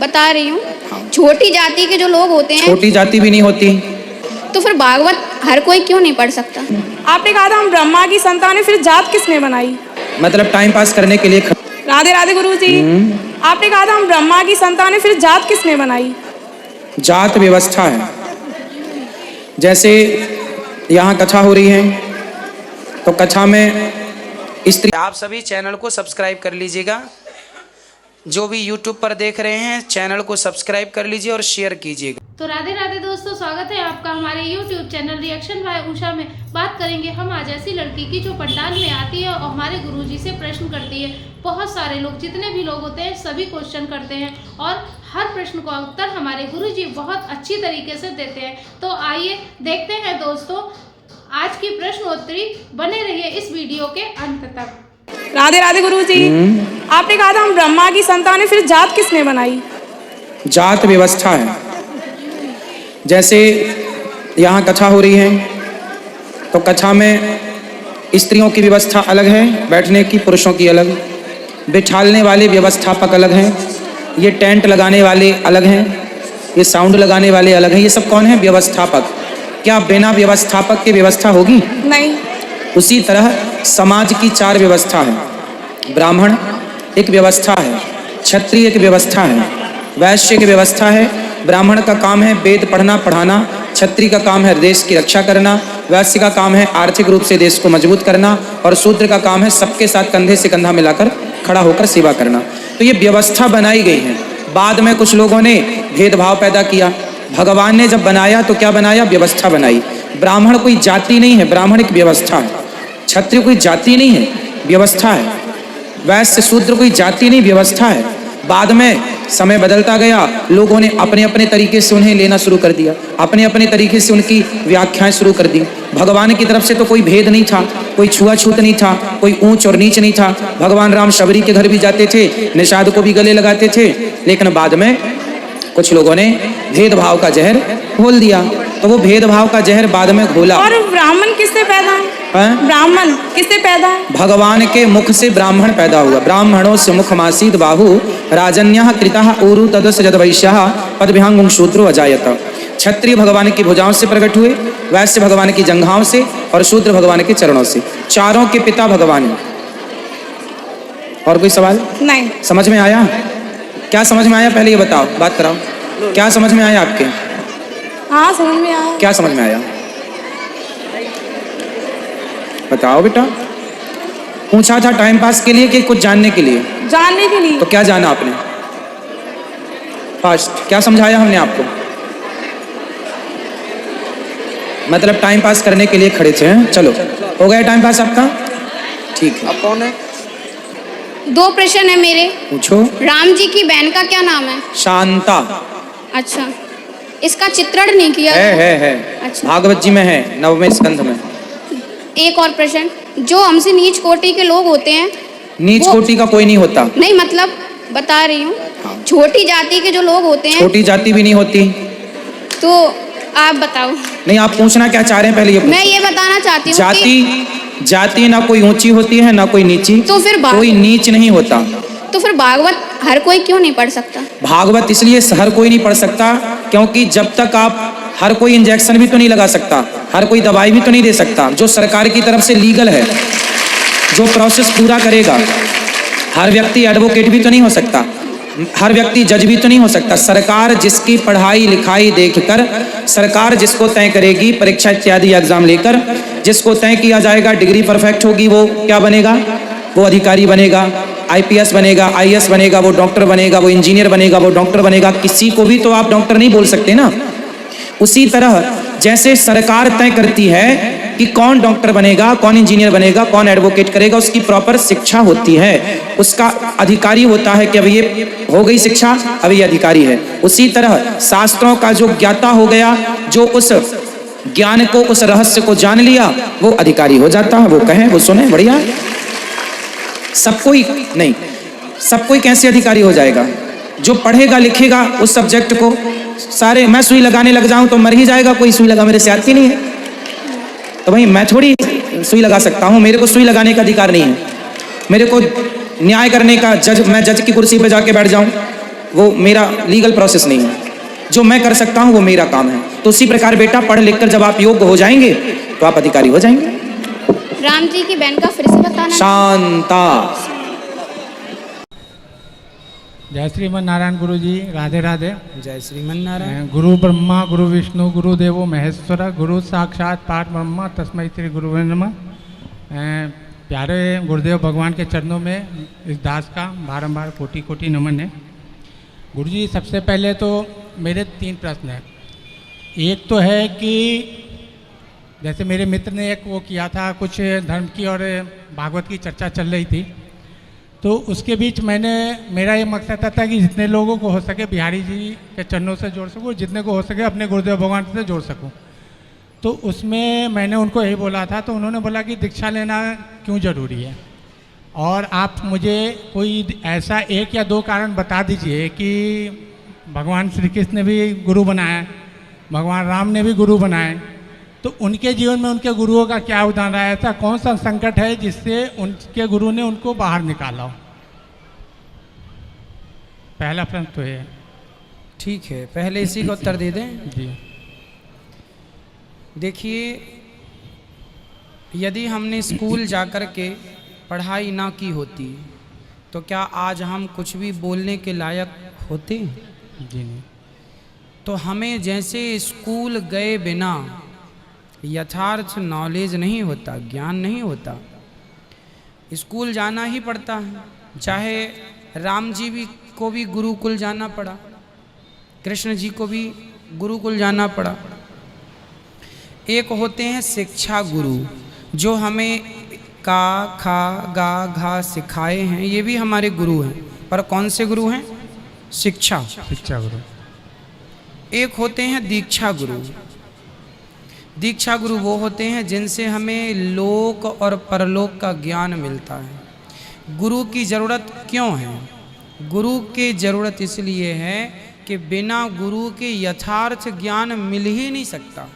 बता रही हूँ। छोटी जाति के जो लोग होते हैं, छोटी जाति भी नहीं होती तो फिर भागवत हर कोई क्यों नहीं पढ़ सकता? आपने कहा था हम ब्रह्मा की संतान है, फिर जात किसने बनाई? मतलब टाइम पास करने के लिए राधे राधे गुरु जी। आपने कहा था हम ब्रह्मा की संतान है, फिर जात किसने बनाई? जात व्यवस्था है। जैसे यहाँ कथा हो रही है तो कथा में स्त्री। आप सभी चैनल को सब्सक्राइब कर लीजिएगा। जो भी YouTube पर देख रहे हैं चैनल को सब्सक्राइब कर लीजिए और शेयर कीजिएगा। तो राधे राधे दोस्तों, स्वागत है आपका हमारे YouTube channel reaction by Usha में। बात करेंगे हम आज ऐसी लड़की की जो पंडाल में आती है और हमारे गुरुजी से प्रश्न करती है। बहुत सारे लोग, जितने भी लोग होते हैं सभी क्वेश्चन करते हैं और हर प्रश्न का उत्तर हमारे गुरुजी बहुत अच्छी तरीके से देते हैं। तो आइए देखते हैं दोस्तों आज की प्रश्नोत्तरी। बने रहिए इस वीडियो के अंत तक। राधे राधे गुरु जी। आपने कहा था हम ब्रह्मा की संतान है, फिर जात किसने बनाई? जात व्यवस्था है। जैसे यहाँ कथा हो रही है तो कथा में स्त्रियों की व्यवस्था अलग है, बैठने की पुरुषों की अलग, बिठालने वाले व्यवस्थापक अलग हैं, ये टेंट लगाने वाले अलग हैं, ये साउंड लगाने वाले अलग हैं। ये सब कौन है? व्यवस्थापक। क्या बिना व्यवस्थापक की व्यवस्था होगी? नहीं। उसी तरह समाज की चार व्यवस्था है। ब्राह्मण एक व्यवस्था है, क्षत्रिय एक व्यवस्था है, वैश्य की व्यवस्था है। ब्राह्मण का काम है वेद पढ़ना पढ़ाना, क्षत्रिय का काम है देश की रक्षा करना, वैश्य का काम है आर्थिक रूप से देश को मजबूत करना और शूद्र का काम है सबके साथ कंधे से कंधा मिलाकर खड़ा होकर सेवा करना। तो ये व्यवस्था बनाई गई है। बाद में कुछ लोगों ने भेदभाव पैदा किया। भगवान ने जब बनाया तो क्या बनाया? व्यवस्था बनाई। ब्राह्मण कोई जाति नहीं है, ब्राह्मण एक व्यवस्था है। क्षत्रिय कोई जाति नहीं है, व्यवस्था है। वैश्य शूद्र कोई जाति नहीं, व्यवस्था है। बाद में समय बदलता गया, लोगों ने अपने अपने तरीके से उन्हें लेना शुरू कर दिया, अपने अपने तरीके से उनकी व्याख्याएं शुरू कर दी। भगवान की तरफ से तो कोई भेद नहीं था, कोई छुआछूत नहीं था, कोई ऊंच और नीच नहीं था। भगवान राम शबरी के घर भी जाते थे, निषाद को भी गले लगाते थे। लेकिन बाद में कुछ लोगों ने भेदभाव का जहर घोल दिया, तो वो भेदभाव का जहर बाद में घोला। और ब्राह्मण किससे पैदा है? ब्राह्मण किससे पैदा है? भगवान के मुख से ब्राह्मण पैदा हुआ। ब्राह्मणों से मुखमासीद बाहु राजन्यः कृतः ऊरु तदस्य जदवैश्यः पदविहंगुं शूद्रो अजायत। क्षत्रिय भगवान की भुजाओं से प्रकट हुए, वैश्य भगवान की जंघाओं से और शूद्र भगवान के चरणों से। चारों के पिता भगवान हैं। और कोई सवाल? नहीं। समझ में आया? क्या समझ में आया पहले ये बताओ, बात कराओ। क्या समझ में आया आपके? हाँ समझ में आया। क्या समझ में आया बताओ बेटा। पूछा था टाइम पास के लिए कि कुछ जानने के लिए? जानने के लिए। तो क्या जाना आपने? फास्ट क्या समझाया हमने आपको? मतलब टाइम पास करने के लिए खड़े थे। चलो हो गया टाइम पास आपका? ठीक है। अब कौन है? दो प्रश्न है मेरे। पूछो। राम जी की बहन का क्या नाम है? शांता। अच्छा, इसका चित्रण नहीं किया? है। अच्छा। भागवत जी में है, 9वें स्कंध में। एक और प्रश्न, जो हमसे नीच कोटि के लोग होते हैं, नीच कोटि का कोई नहीं होता। नहीं मतलब बता रही हूँ। हाँ। छोटी जाति के जो लोग होते हैं, छोटी जाति भी नहीं होती। तो आप बताओ। नहीं, आप पूछना क्या चाह रहे हैं पहले ये मैं ये बताना चाहती हूँ जाति ना कोई ऊंची होती है ना कोई नीची। तो फिर कोई नीच नहीं होता। तो फिर भागवत हर कोई क्यों नहीं पढ़ सकता? भागवत इसलिए हर कोई नहीं पढ़ सकता क्योंकि जब तक आप हर कोई इंजेक्शन भी तो नहीं लगा सकता, हर कोई दवाई भी तो नहीं दे सकता जो सरकार की तरफ से लीगल है, जो प्रोसेस पूरा करेगा। हर व्यक्ति एडवोकेट भी तो नहीं हो सकता, हर व्यक्ति जज भी तो नहीं हो सकता। सरकार जिसकी पढ़ाई लिखाई देखकर, सरकार जिसको तय करेगी परीक्षा इत्यादि एग्जाम लेकर, जिसको तय किया जाएगा डिग्री परफेक्ट होगी, वो क्या बनेगा? वो अधिकारी बनेगा, IPS बनेगा, IAS बनेगा, वो डॉक्टर बनेगा, वो इंजीनियर बनेगा, वो डॉक्टर बनेगा। किसी को भी तो आप डॉक्टर नहीं बोल सकते ना। उसी तरह जैसे सरकार तय करती है कि कौन डॉक्टर बनेगा, कौन इंजीनियर बनेगा, कौन एडवोकेट करेगा, उसकी प्रॉपर शिक्षा होती है, उसका अधिकारी होता है कि अब ये हो गई शिक्षा, अब ये अधिकारी है। उसी तरह शास्त्रों का जो ज्ञाता हो गया, जो उस ज्ञान को, उस रहस्य को जान लिया, वो अधिकारी हो जाता है। वो कहे, वो सुने, बढ़िया। सब कोई नहीं, सब कोई कैसे अधिकारी हो जाएगा? जो पढ़ेगा लिखेगा उस सब्जेक्ट को, सारे मैं सुई लगाने लग जाऊं तो मर ही जाएगा कोई। सुई लगा मेरे से आती नहीं है, तो भाई मैं थोड़ी सुई लगा सकता हूं। मेरे को सुई लगाने का अधिकार नहीं है। मेरे को न्याय करने का, मैं जज की कुर्सी पे जाके बैठ जाऊं, वो मेरा लीगल प्रोसेस नहीं है। जो मैं कर सकता हूँ वो मेरा काम है। तो उसी प्रकार बेटा पढ़ लिख कर जब आप योग्य हो जाएंगे तो आप अधिकारी हो जाएंगे। राम जी की बहन का फिर से बताना। शांता। जय श्रीमन नारायण गुरु जी, राधे राधे। जय श्रीमन नारायण। गुरु ब्रह्मा गुरु विष्णु गुरु देवो महेश्वर गुरु साक्षात परब्रह्म तस्मै श्री गुरुवे नमः। प्यारे गुरुदेव भगवान के चरणों में इस दास का बारंबार कोटि कोटि नमन है। गुरु जी, सबसे पहले तो मेरे 3 प्रश्न हैं। एक तो है कि जैसे मेरे मित्र ने एक वो किया था, कुछ धर्म की और भागवत की चर्चा चल रही थी, तो उसके बीच मेरा ये मकसद था कि जितने लोगों को हो सके बिहारी जी के चरणों से जोड़ सकूँ, जितने को हो सके अपने गुरुदेव भगवान से जोड़ सकूँ। तो उसमें मैंने उनको यही बोला था, तो उन्होंने बोला कि दीक्षा लेना क्यों ज़रूरी है, और आप मुझे कोई ऐसा 1 या 2 कारण बता दीजिए कि भगवान श्री कृष्ण ने भी गुरु बनाया, भगवान राम ने भी गुरु बनाए, तो उनके जीवन में उनके गुरुओं का क्या उदाहरण है? ऐसा कौन सा संकट है जिससे उनके गुरु ने उनको बाहर निकाला हो? पहला प्रश्न तो है। ठीक है, पहले इसी का उत्तर दे दें। जी। देखिए, यदि हमने स्कूल जाकर के पढ़ाई ना की होती तो क्या आज हम कुछ भी बोलने के लायक होते? जी नहीं। तो हमें जैसे स्कूल गए बिना यथार्थ नॉलेज नहीं होता, ज्ञान नहीं होता, स्कूल जाना ही पड़ता है। चाहे राम जी को भी गुरुकुल जाना पड़ा, कृष्ण जी को भी गुरुकुल जाना पड़ा। एक होते हैं शिक्षा गुरु, जो हमें का खा गा घा सिखाए हैं, ये भी हमारे गुरु हैं। पर कौन से गुरु हैं? शिक्षा गुरु। एक होते हैं दीक्षा गुरु। दीक्षा गुरु वो होते हैं जिनसे हमें लोक और परलोक का ज्ञान मिलता है। गुरु की ज़रूरत क्यों है? गुरु की ज़रूरत इसलिए है कि बिना गुरु के यथार्थ ज्ञान मिल ही नहीं सकता।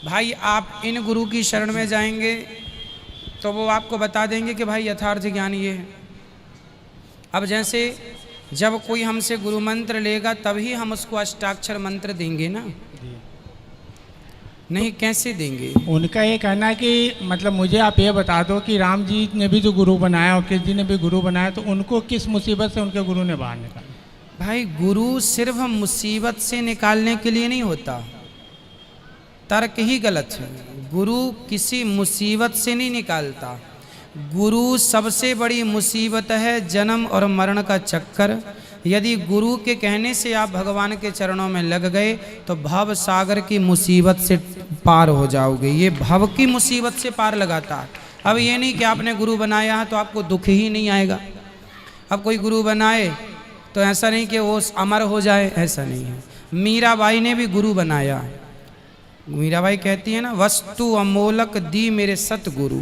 भाई, आप इन गुरु की शरण में जाएंगे तो वो आपको बता देंगे कि भाई यथार्थ ज्ञान ये है। अब जैसे जब कोई हमसे गुरु मंत्र लेगा तभी हम उसको अष्टाक्षर मंत्र देंगे ना, नहीं कैसे देंगे? उनका ये कहना है कि मतलब मुझे आप ये बता दो कि राम जी ने भी जो गुरु बनाया और कृष्ण जी ने भी गुरु बनाया, तो उनको किस मुसीबत से उनके गुरु ने बाहर निकाला? भाई, गुरु सिर्फ मुसीबत से निकालने के लिए नहीं होता, तर्क ही गलत है। गुरु किसी मुसीबत से नहीं निकालता। गुरु सबसे बड़ी मुसीबत है जन्म और मरण का चक्कर। यदि गुरु के कहने से आप भगवान के चरणों में लग गए तो भव सागर की मुसीबत से पार हो जाओगे। ये भव की मुसीबत से पार लगाता है। अब ये नहीं कि आपने गुरु बनाया है तो आपको दुख ही नहीं आएगा। अब कोई गुरु बनाए तो ऐसा नहीं कि वो अमर हो जाए, ऐसा नहीं है। मीराबाई ने भी गुरु बनाया। मीराबाई कहती है ना, वस्तु अमोलक दी मेरे सतगुरु,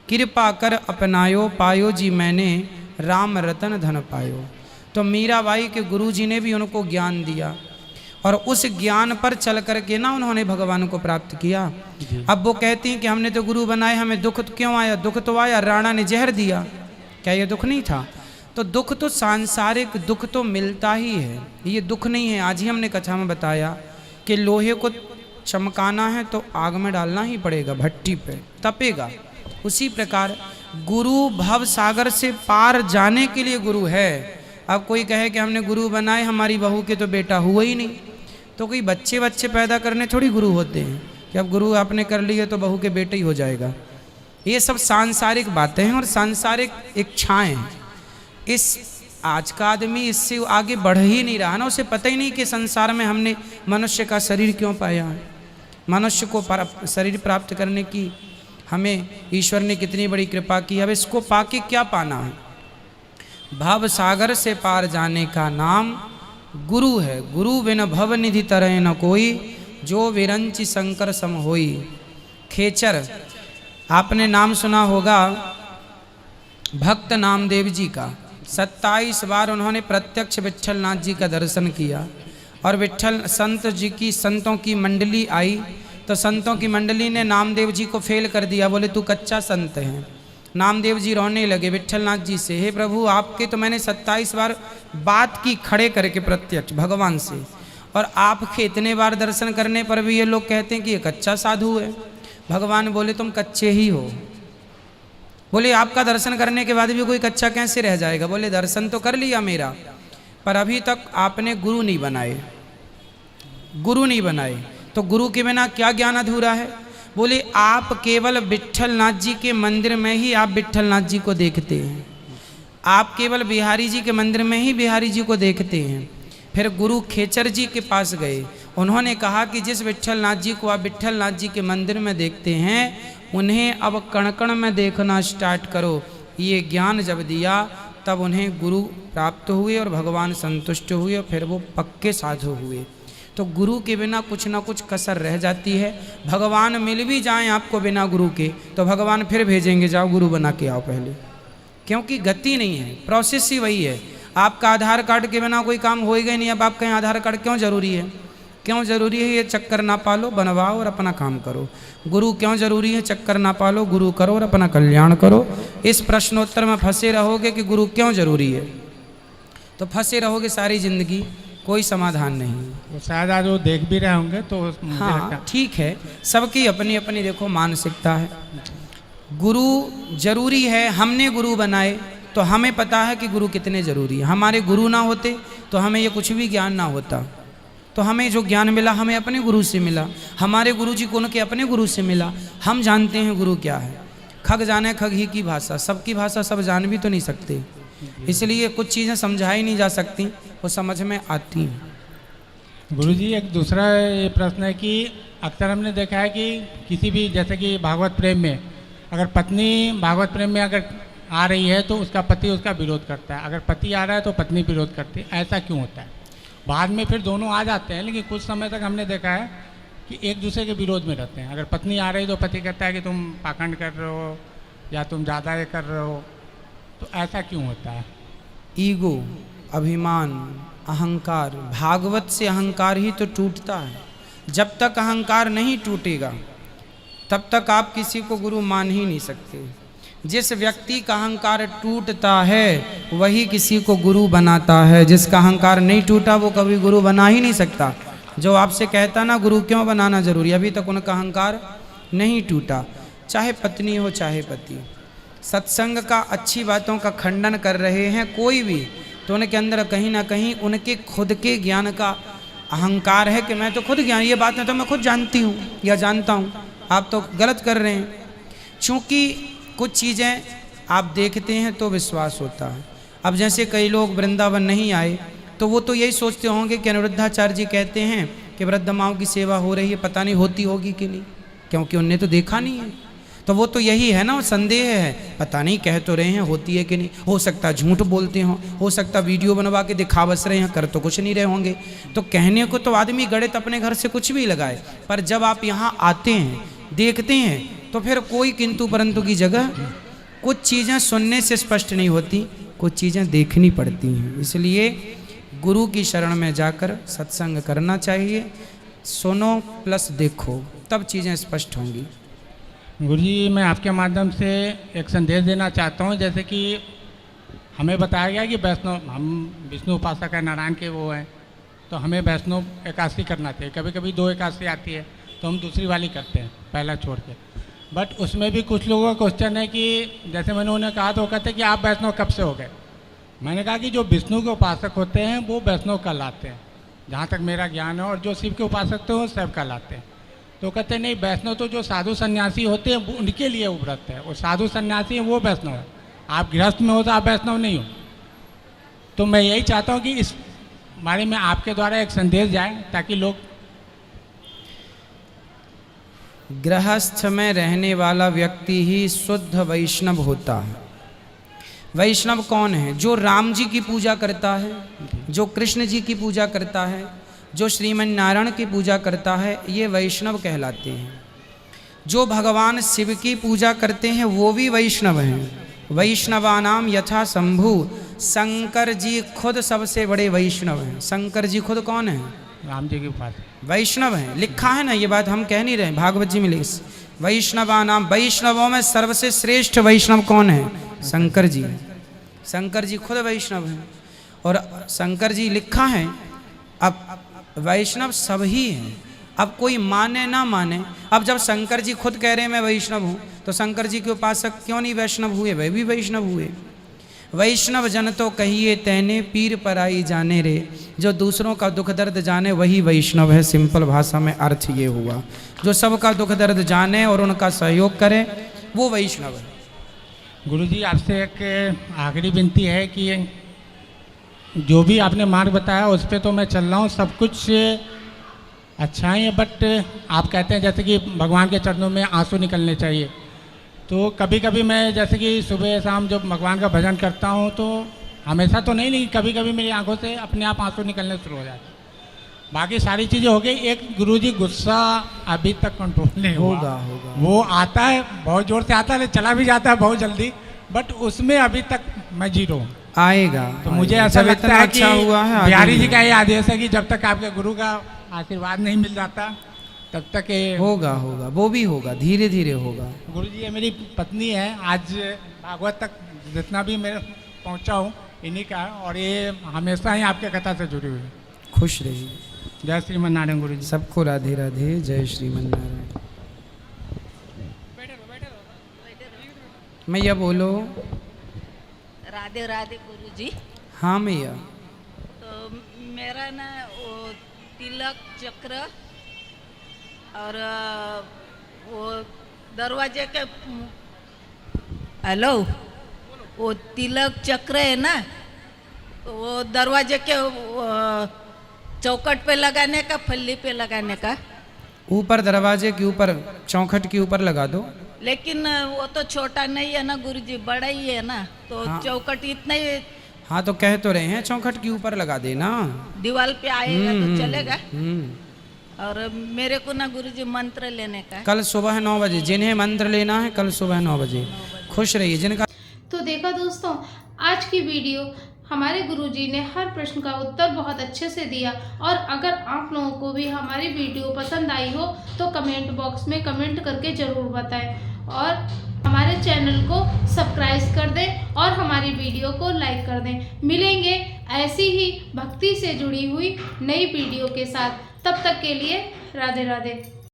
कृपा कर अपनायो पायो जी मैंने राम रतन धन पायो। तो मीराबाई के गुरुजी ने भी उनको ज्ञान दिया और उस ज्ञान पर चल करके ना उन्होंने भगवान को प्राप्त किया। अब वो कहती हैं कि हमने तो गुरु बनाए, हमें दुख क्यों आया? दुख तो आया, राणा ने जहर दिया, क्या ये दुख नहीं था? तो दुख तो सांसारिक दुख तो मिलता ही है, ये दुख नहीं है। आज ही हमने कथा में बताया कि लोहे को चमकाना है तो आग में डालना ही पड़ेगा, भट्टी पे तपेगा। उसी प्रकार गुरु भव सागर से पार जाने के लिए गुरु है। अब कोई कहे कि हमने गुरु बनाए, हमारी बहू के तो बेटा हुआ ही नहीं, तो कोई बच्चे पैदा करने थोड़ी गुरु होते हैं कि अब गुरु आपने कर लिए तो बहू के बेटे ही हो जाएगा। ये सब सांसारिक बातें हैं और सांसारिक इच्छाएं हैं। इस आज का आदमी इससे आगे बढ़ ही नहीं रहा ना, उसे पता ही नहीं कि संसार में हमने मनुष्य का शरीर क्यों पाया है। मनुष्य को शरीर प्राप्त करने की हमें ईश्वर ने कितनी बड़ी कृपा की। अब इसको पाके क्या पाना है? भव सागर से पार जाने का नाम गुरु है। गुरु बिन भव निधि तरह न कोई, जो विरंचि शंकर सम होई। खेचर, आपने नाम सुना होगा भक्त नामदेव जी का। 27 बार उन्होंने प्रत्यक्ष विट्ठल नाथ जी का दर्शन किया और विट्ठल संत जी की संतों की मंडली आई तो संतों की मंडली ने नामदेव जी को फेल कर दिया, बोले तू कच्चा संत है। नामदेव जी रोने लगे विट्ठलनाथ जी से, हे प्रभु आपके तो मैंने 27 बार बात की खड़े करके प्रत्यक्ष भगवान से, और आपके इतने बार दर्शन करने पर भी ये लोग कहते हैं कि ये कच्चा साधु है। भगवान बोले तुम कच्चे ही हो। बोले आपका दर्शन करने के बाद भी कोई कच्चा कैसे रह जाएगा? बोले दर्शन तो कर लिया मेरा, पर अभी तक आपने गुरु नहीं बनाए, गुरु नहीं बनाए। तो गुरु के बिना क्या ज्ञान अधूरा है? बोले आप केवल विट्ठलनाथ जी के मंदिर में ही आप विट्ठलनाथ जी को देखते हैं, आप केवल बिहारी जी के मंदिर में ही बिहारी जी को देखते हैं। फिर गुरु खेचर जी के पास गए, उन्होंने कहा कि जिस विट्ठलनाथ जी को आप विट्ठलनाथ जी के मंदिर में देखते हैं उन्हें अब कण कण में देखना स्टार्ट करो। ये ज्ञान जब दिया तब उन्हें गुरु प्राप्त हुए और भगवान संतुष्ट हुए और फिर वो पक्के साधु हुए। तो गुरु के बिना कुछ ना कुछ कसर रह जाती है। भगवान मिल भी जाएं आपको बिना गुरु के तो भगवान फिर भेजेंगे जाओ गुरु बना के आओ पहले, क्योंकि गति नहीं है, प्रोसेस ही वही है। आपका आधार कार्ड के बिना कोई काम होएगा ही नहीं। अब आपका आधार कार्ड क्यों जरूरी है? क्यों जरूरी है? ये चक्कर ना पालो, बनवाओ और अपना काम करो। गुरु क्यों जरूरी है? चक्कर ना पालो, गुरु करो और अपना कल्याण करो। इस प्रश्नोत्तर में फंसे रहोगे कि गुरु क्यों जरूरी है, तो फंसे रहोगे सारी जिंदगी, कोई समाधान नहीं। तो शायद आज वो देख भी रहे होंगे तो हाँ ठीक है, सबकी अपनी अपनी देखो मानसिकता है। गुरु जरूरी है, हमने गुरु बनाए तो हमें पता है कि गुरु कितने जरूरी है। हमारे गुरु ना होते तो हमें ये कुछ भी ज्ञान ना होता। तो हमें जो ज्ञान मिला हमें अपने गुरु से मिला, हमारे गुरु जी को उनके अपने गुरु से मिला। हम जानते हैं गुरु क्या है। खग जाने खग ही की भाषा, सबकी भाषा सब जान भी तो नहीं सकते, इसलिए कुछ चीज़ें समझाई नहीं जा सकती, वो समझ में आती हैं। गुरुजी एक दूसरा ये प्रश्न है कि अक्सर हमने देखा है कि किसी भी जैसे कि भागवत प्रेम में अगर पत्नी भागवत प्रेम में अगर आ रही है तो उसका पति उसका विरोध करता है, अगर पति आ रहा है तो पत्नी विरोध करती है। ऐसा क्यों होता है? बाद में फिर दोनों आ जाते हैं, लेकिन कुछ समय तक हमने देखा है कि एक दूसरे के विरोध में रहते हैं। अगर पत्नी आ रही तो पति कहता है कि तुम पाखंड कर रहे हो या तुम ज़्यादा ये कर रहे हो, तो ऐसा क्यों होता है? ईगो, अभिमान, अहंकार। भागवत से अहंकार ही तो टूटता है। जब तक अहंकार नहीं टूटेगा तब तक आप किसी को गुरु मान ही नहीं सकते। जिस व्यक्ति का अहंकार टूटता है वही किसी को गुरु बनाता है। जिसका अहंकार नहीं टूटा वो कभी गुरु बना ही नहीं सकता। जो आपसे कहता ना गुरु क्यों बनाना जरूरी, अभी तक उनका अहंकार नहीं टूटा, चाहे पत्नी हो चाहे पति। सत्संग का अच्छी बातों का खंडन कर रहे हैं कोई भी, तो उनके अंदर कहीं ना कहीं उनके खुद के ज्ञान का अहंकार है कि मैं तो खुद ज्ञान, ये बातें तो मैं खुद जानती हूँ या जानता हूँ, आप तो गलत कर रहे हैं। क्योंकि कुछ चीज़ें आप देखते हैं तो विश्वास होता है। अब जैसे कई लोग वृंदावन नहीं आए तो वो तो यही सोचते होंगे कि अनिरुद्धाचार्य जी कहते हैं कि वृद्ध माओं की सेवा हो रही है, पता नहीं होती होगी कि नहीं, क्योंकि उनने तो देखा नहीं है। तो वो तो यही है ना, संदेह है, पता नहीं कह तो रहे हैं होती है कि नहीं, हो सकता झूठ बोलते हो सकता वीडियो बनवा के दिखा बस रहे हैं, कर तो कुछ नहीं रहे होंगे। तो कहने को तो आदमी गणित अपने घर से कुछ भी लगाए, पर जब आप यहाँ आते हैं देखते हैं तो फिर कोई किंतु परंतु की जगह कुछ चीज़ें सुनने से स्पष्ट नहीं होती, कुछ चीज़ें देखनी पड़ती हैं। इसलिए गुरु की शरण में जाकर सत्संग करना चाहिए। सुनो प्लस देखो, तब चीज़ें स्पष्ट होंगी। गुरुजी मैं आपके माध्यम से एक संदेश देना चाहता हूँ। जैसे कि हमें बताया गया कि वैष्णव, हम विष्णु उपासक है, नारायण के वो हैं, तो हमें वैष्णव एकादशी करना चाहिए। कभी कभी 2 एकादशी आती है तो हम दूसरी वाली करते हैं पहला छोड़ के। बट उसमें भी कुछ लोगों का क्वेश्चन है कि जैसे मैंने उन्हें कहा तो वो कहते हैं कि आप वैष्णव कब से हो गए। मैंने कहा कि जो विष्णु के उपासक होते हैं वो वैष्णव कहलाते हैं, जहाँ तक मेरा ज्ञान है, और जो शिव के उपासक थे वो शैव कहलाते हैं। तो कहते नहीं, वैष्णव तो जो साधु सन्यासी होते हैं वो उनके लिए वो व्रत है, और साधु सन्यासी हैं वो वैष्णव है। आप गृहस्थ में हो तो आप वैष्णव नहीं हो। तो मैं यही चाहता हूँ कि इस बारे में आपके द्वारा एक संदेश जाए ताकि लोग। गृहस्थ में रहने वाला व्यक्ति ही शुद्ध वैष्णव होता है। वैष्णव कौन है? जो राम जी की पूजा करता है, जो कृष्ण जी की पूजा करता है, जो श्रीमन नारायण की पूजा करता है, ये वैष्णव कहलाते हैं। जो भगवान शिव की पूजा करते हैं वो भी वैष्णव हैं। वैष्णवानाम यथा शंभु, शंकर जी खुद सबसे बड़े वैष्णव हैं। शंकर जी खुद कौन है? राम जी के पास वैष्णव हैं। लिखा है ना, ये बात हम कह नहीं रहे, भागवत जी में वैष्णवानाम, वैष्णवों में सबसे श्रेष्ठ वैष्णव कौन है? शंकर जी। शंकर जी खुद वैष्णव हैं और शंकर जी लिखा है अब वैष्णव सब ही हैं। अब कोई माने ना माने, अब जब शंकर जी खुद कह रहे हैं मैं वैष्णव हूँ, तो शंकर जी के उपासक क्यों नहीं वैष्णव हुए? वे भी वैष्णव हुए। वैष्णव जन तो कहिए तैने पीर पराई जाने रे, जो दूसरों का दुख दर्द जाने वही वैष्णव है। सिंपल भाषा में अर्थ ये हुआ, जो सबका दुख दर्द जाने और उनका सहयोग करे वो वैष्णव है। गुरुजी आपसे एक आखिरी विनती है कि जो भी आपने मार्ग बताया उस पर तो मैं चल रहा हूँ, सब कुछ अच्छा ही है, बट आप कहते हैं जैसे कि भगवान के चरणों में आंसू निकलने चाहिए, तो कभी कभी मैं जैसे कि सुबह शाम जब भगवान का भजन करता हूँ तो हमेशा तो नहीं, लेकिन कभी कभी मेरी आंखों से अपने आप आंसू निकलने शुरू हो जाते हैं। बाकी सारी चीज़ें हो गई, एक गुरुजी गुस्सा अभी तक कंट्रोल नहीं होगा। वो आता है बहुत ज़ोर से आता है, चला भी जाता है बहुत जल्दी, बट उसमें अभी तक मैं जीरो हूँ। आएगा तो मुझे ऐसा जब लगता इतना है कि अच्छा हुआ है, बिहारी जी का ये आदेश है कि जब तक आपके गुरु का आशीर्वाद नहीं मिल जाता तब तक ये होगा होगा, वो भी होगा, धीरे धीरे होगा। गुरुजी ये मेरी पत्नी है, आज भागवत तक जितना भी मैं पहुंचा हूँ इन्हीं का, और ये हमेशा ही आपके कथा से जुड़ी हुई है। खुश रहिए। जय श्रीमन नारायण गुरुजी। सबको राधे राधे, जय श्रीमन नारायण। मैया बोलो। राधे राधे गुरुजी। हाँ मैया। तो मेरा ना वो तिलक चक्र और वो दरवाजे के, हेलो, वो तिलक चक्र है ना, वो दरवाजे के चौखट पे लगाने का, फल्ली पे लगाने का। ऊपर दरवाजे के ऊपर, चौखट के ऊपर लगा दो। लेकिन वो तो छोटा नहीं है ना गुरुजी, बड़ा ही है ना, तो हाँ। चौखट इतना ही। हाँ तो कह तो रहे हैं चौखट के ऊपर लगा देना, दीवार पे आएगा तो चलेगा। और मेरे को ना गुरुजी मंत्र लेने का। कल सुबह 9 बजे, जिन्हें मंत्र लेना है कल सुबह 9 बजे। खुश रहिए। जिनका तो देखा दोस्तों, आज की वीडियो हमारे गुरुजी ने हर प्रश्न का उत्तर बहुत अच्छे से दिया, और अगर आप लोगों को भी हमारी वीडियो पसंद आई हो तो कमेंट बॉक्स में कमेंट करके ज़रूर बताएं, और हमारे चैनल को सब्सक्राइब कर दें और हमारी वीडियो को लाइक कर दें। मिलेंगे ऐसी ही भक्ति से जुड़ी हुई नई वीडियो के साथ, तब तक के लिए राधे राधे।